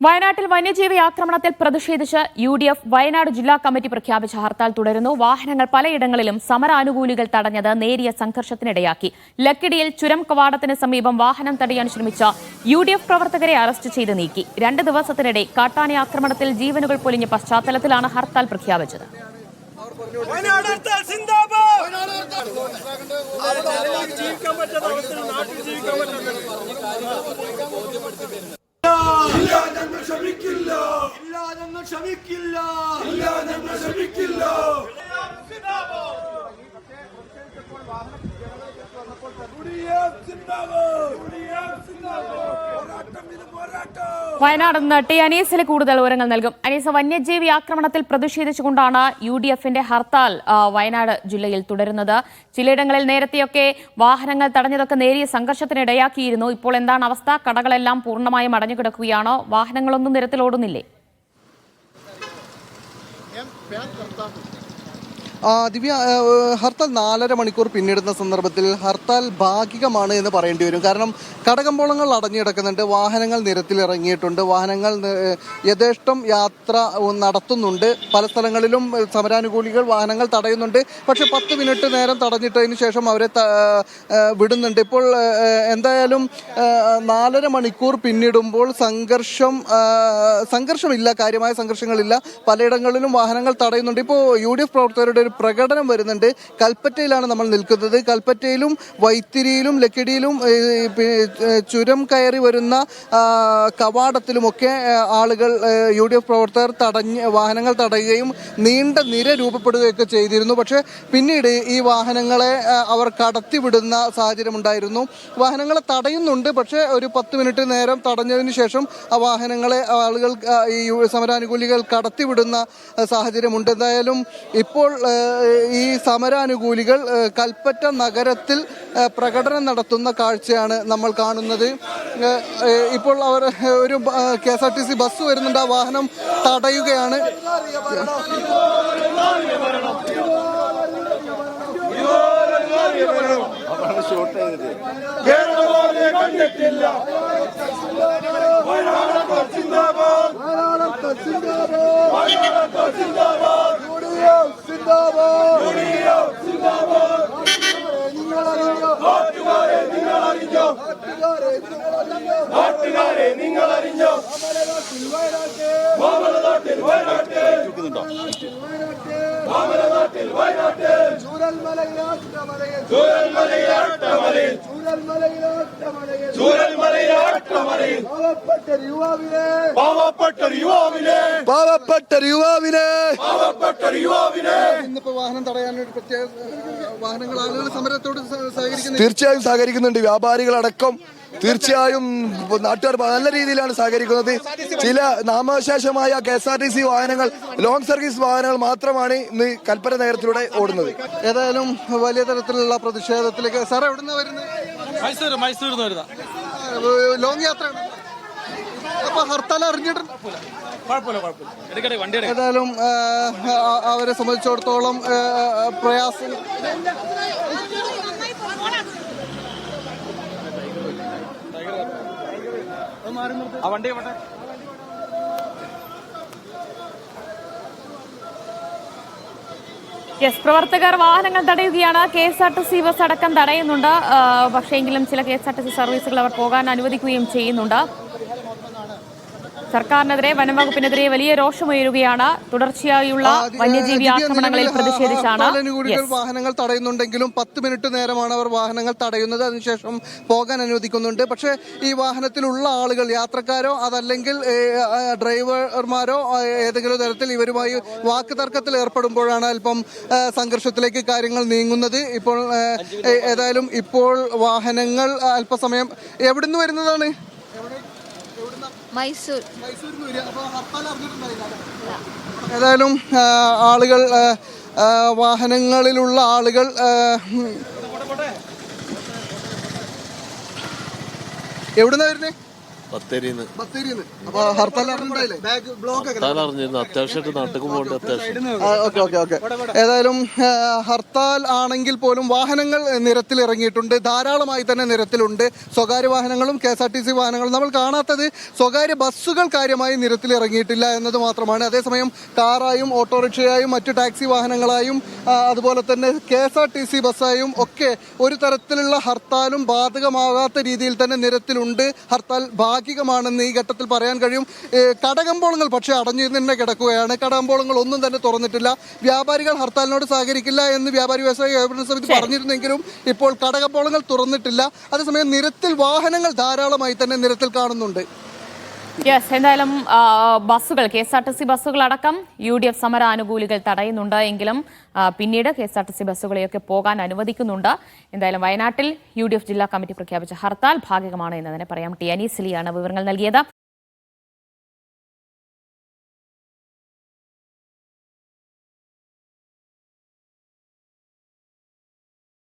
വയനാട്ടിൽ വന്യജീവി ആക്രമണത്തിൽ പ്രതിഷേധിച്ച് UDF വയനാട് ജില്ലാ കമ്മിറ്റി പ്രഖ്യാപിച്ച ഹർത്താൽ തുടരുന്നു. വാഹനങ്ങൾ പലയിടങ്ങളിലും സമരാനുകൂലികൾ തടഞ്ഞത് നേരിയ സംഘർഷത്തിനിടയാക്കി. ലക്കിടിയിൽ ചുരം കവാടത്തിന് സമീപം വാഹനം തടയാൻ ശ്രമിച്ച UDF പ്രവർത്തകരെ അറസ്റ്റ് ചെയ്ത് നീക്കി. 2 ദിവസത്തിനിടെ കാട്ടാന ആക്രമണത്തിൽ ജീവനുകൾ പൊലിഞ്ഞ പശ്ചാത്തലത്തിലാണ് ഹർത്താൽ പ്രഖ്യാപിച്ചത്. വയനാട് നിന്ന് അനീസിൽ കൂടുതൽ വിവരങ്ങൾ നൽകും. അനീസ്, വന്യജീവി ആക്രമണത്തിൽ പ്രതിഷേധിച്ചുകൊണ്ടാണ് UDFന്റെ ഹർത്താൽ വയനാട് ജില്ലയിൽ തുടരുന്നത്. ചിലയിടങ്ങളിൽ നേരത്തെയൊക്കെ വാഹനങ്ങൾ തടഞ്ഞതൊക്കെ നേരിയ സംഘർഷത്തിനിടയാക്കിയിരുന്നു. ഇപ്പോൾ എന്താണ് അവസ്ഥ? കടകളെല്ലാം പൂർണ്ണമായും അടഞ്ഞു കിടക്കുകയാണോ? വാഹനങ്ങളൊന്നും നിരത്തിലോടുന്നില്ലേ? ദിവ്യ, ഹർത്താൽ 4.5 മണിക്കൂർ പിന്നിടുന്ന സന്ദർഭത്തിൽ ഹർത്താൽ ഭാഗികമാണ് എന്ന് പറയേണ്ടി വരും. കാരണം കടകമ്പോളങ്ങൾ അടഞ്ഞു കിടക്കുന്നുണ്ട്, വാഹനങ്ങൾ നിരത്തിലിറങ്ങിയിട്ടുണ്ട്, വാഹനങ്ങൾ യഥേഷ്ടം യാത്ര നടത്തുന്നുണ്ട്. പല സ്ഥലങ്ങളിലും സമരാനുകൂലികൾ വാഹനങ്ങൾ തടയുന്നുണ്ട്. പക്ഷേ 10 മിനിറ്റ് നേരം തടഞ്ഞിട്ടതിന് ശേഷം അവരെ വിടുന്നുണ്ട്. ഇപ്പോൾ എന്തായാലും 4.5 മണിക്കൂർ പിന്നിടുമ്പോൾ സംഘർഷമില്ല, കാര്യമായ സംഘർഷങ്ങളില്ല. പലയിടങ്ങളിലും വാഹനങ്ങൾ തടയുന്നുണ്ട്. ഇപ്പോൾ UDF പ്രവർത്തകരുടെ ഒരു പ്രകടനം വരുന്നുണ്ട്. കൽപ്പറ്റയിലാണ് നമ്മൾ നിൽക്കുന്നത്. കൽപ്പറ്റയിലും വൈത്തിരിയിലും ലക്കിടിയിലും ചുരം കയറി വരുന്ന കവാടത്തിലുമൊക്കെ ആളുകൾ UDF പ്രവർത്തകർ വാഹനങ്ങൾ തടയുകയും നീണ്ട നിര രൂപപ്പെടുകയൊക്കെ ചെയ്തിരുന്നു. പക്ഷേ പിന്നീട് ഈ വാഹനങ്ങളെ അവർ കടത്തിവിടുന്ന സാഹചര്യമുണ്ടായിരുന്നു. വാഹനങ്ങളെ തടയുന്നുണ്ട്, പക്ഷേ ഒരു 10 മിനിറ്റ് നേരം തടഞ്ഞതിന് ശേഷം ആ വാഹനങ്ങളെ ആളുകൾ ഈ സമരാനുകൂലികൾ കടത്തിവിടുന്ന സാഹചര്യമുണ്ട്. എന്തായാലും ഇപ്പോൾ ഈ സമരാനുകൂലികൾ കൽപ്പറ്റ നഗരത്തിൽ പ്രകടനം നടത്തുന്ന കാഴ്ചയാണ് നമ്മൾ കാണുന്നത്. ഇപ്പോൾ അവർ ഒരു KSRTC ബസ് വരുന്നുണ്ട്, ആ വാഹനം തടയുകയാണ്. ഇന്നിപ്പോ വാഹനം തടയാനൊരു പ്രത്യേക വാഹനങ്ങൾ ആളുകൾ സമരത്തോട് തീർച്ചയായും സഹകരിക്കുന്നുണ്ട്. വ്യാപാരികളടക്കം തീർച്ചയായും നാട്ടുകാർ നല്ല രീതിയിലാണ് സഹകരിക്കുന്നത്. ചില നാമവിശേഷമായ KSRTC വാഹനങ്ങൾ, ലോങ് സർവീസ് വാഹനങ്ങൾ മാത്രമാണ് ഇന്ന് കൽപ്പറ്റ നഗരത്തിലൂടെ ഓടുന്നത്. ഏതായാലും വലിയ തരത്തിലുള്ള പ്രതിഷേധത്തിലേക്ക്. സാർ എവിടുന്ന വരുന്നത്? മൈസൂർ ലോങ് യാത്രയാണ്. അപ്പൊ ഹർത്താൽ അറിഞ്ഞിട്ടുണ്ട്. ഏതായാലും അവരെ സംബന്ധിച്ചിടത്തോളം പ്രയാസം. പ്രവർത്തകർ വാഹനങ്ങൾ തടയുകയാണ്. KSRTC ബസ് അടക്കം തടയുന്നുണ്ട്. പക്ഷേങ്കിലും ചില KSRTC സർവീസുകൾ അവർ പോകാൻ അനുവദിക്കുകയും ചെയ്യുന്നുണ്ട്. സർക്കാരിനെതിരെ വനംവകുപ്പിനെതിരെ വലിയ രോഷമുയരുകയാണ്. തുടർച്ചയായുള്ള വന്യജീവി ആക്രമണങ്ങളിൽ പ്രതിഷേധിച്ചാണ് വാഹനങ്ങൾ തടയുന്നുണ്ടെങ്കിലും 10 മിനിറ്റ് നേരമാണ് അവർ വാഹനങ്ങൾ തടയുന്നത്. അതിനുശേഷം പോകാൻ അനുവദിക്കുന്നുണ്ട്. പക്ഷേ ഈ വാഹനത്തിലുള്ള ആളുകൾ, യാത്രക്കാരോ അതല്ലെങ്കിൽ ഡ്രൈവർമാരോ ഏതെങ്കിലും തരത്തിൽ ഇവരുമായി വാക്ക് തർക്കത്തിൽ ഏർപ്പെടുമ്പോഴാണ് അല്പം സംഘർഷത്തിലേക്ക് കാര്യങ്ങൾ നീങ്ങുന്നത്. ഇപ്പോൾ ഏതായാലും ഇപ്പോൾ വാഹനങ്ങൾ അല്പസമയം എവിടുന്ന് വരുന്നതാണ്? ഏതായാലും ആളുകൾ, വാഹനങ്ങളിലുള്ള ആളുകൾ എവിടുന്നാ വരുന്നേ? ബത്തേരിന്ന്. അപ്പൊ ഹർത്താൽ അറിഞ്ഞിട്ടുണ്ടായില്ലേ? ബ്ലോക്ക് ഒക്കെ ഹർത്താൽ അറിഞ്ഞിരുന്നു. അത്യാവശ്യമായിട്ട് നാട്ടിൽ പോകേണ്ട അത്യാവശ്യം. ഓക്കെ. ഏതായാലും ഹർത്താൽ ആണെങ്കിൽ പോലും വാഹനങ്ങൾ നിരത്തിൽ ഇറങ്ങിയിട്ടുണ്ട്. ധാരാളമായി തന്നെ നിരത്തിലുണ്ട്. സ്വകാര്യ വാഹനങ്ങളും KSRTC വാഹനങ്ങളും. നമ്മൾ കാണാത്തത് സ്വകാര്യ ബസ്സുകൾ കാര്യമായി നിരത്തിൽ ഇറങ്ങിയിട്ടില്ല എന്നത് മാത്രമാണ്. അതേസമയം കാറായും ഓട്ടോറിക്ഷയായും മറ്റു ടാക്സി വാഹനങ്ങളായും അതുപോലെ തന്നെ KSRTC ബസ്സായും ഒക്കെ ഒരു തരത്തിലുള്ള ഹർത്താലും ബാധകമാകാത്ത രീതിയിൽ തന്നെ നിരത്തിലുണ്ട്. ഹർത്താൽ ഭാഗികമാണെന്ന് ഈ ഘട്ടത്തിൽ പറയാൻ കഴിയും. കടകമ്പോളങ്ങൾ പക്ഷേ അടഞ്ഞു തന്നെ കിടക്കുകയാണ്. കടകമ്പോളങ്ങൾ ഒന്നും തന്നെ തുറന്നിട്ടില്ല. വ്യാപാരികൾ ഹർത്താലിനോട് സഹകരിക്കില്ല എന്ന് വ്യാപാരി വ്യവസായ ഏകോപന സമിതി പറഞ്ഞിരുന്നെങ്കിലും ഇപ്പോൾ കടകമ്പോളങ്ങൾ തുറന്നിട്ടില്ല. അതേസമയം നിരത്തിൽ വാഹനങ്ങൾ ധാരാളമായി തന്നെ നിരത്തിൽ കാണുന്നുണ്ട്. യെസ്, എന്തായാലും ബസ്സുകൾ KSRTC ബസ്സുകൾ അടക്കം UDF സമരാനുകൂലികൾ തടയുന്നുണ്ട് എങ്കിലും പിന്നീട് KSRTC ബസ്സുകളെയൊക്കെ പോകാൻ അനുവദിക്കുന്നുണ്ട്. എന്തായാലും വയനാട്ടിൽ UDF ജില്ലാ കമ്മിറ്റി പ്രഖ്യാപിച്ച ഹർത്താൽ ഭാഗികമാണ് എന്ന് തന്നെ പറയാം. ടി അനീസ് അലിയാണ് വിവരങ്ങൾ നൽകിയത്.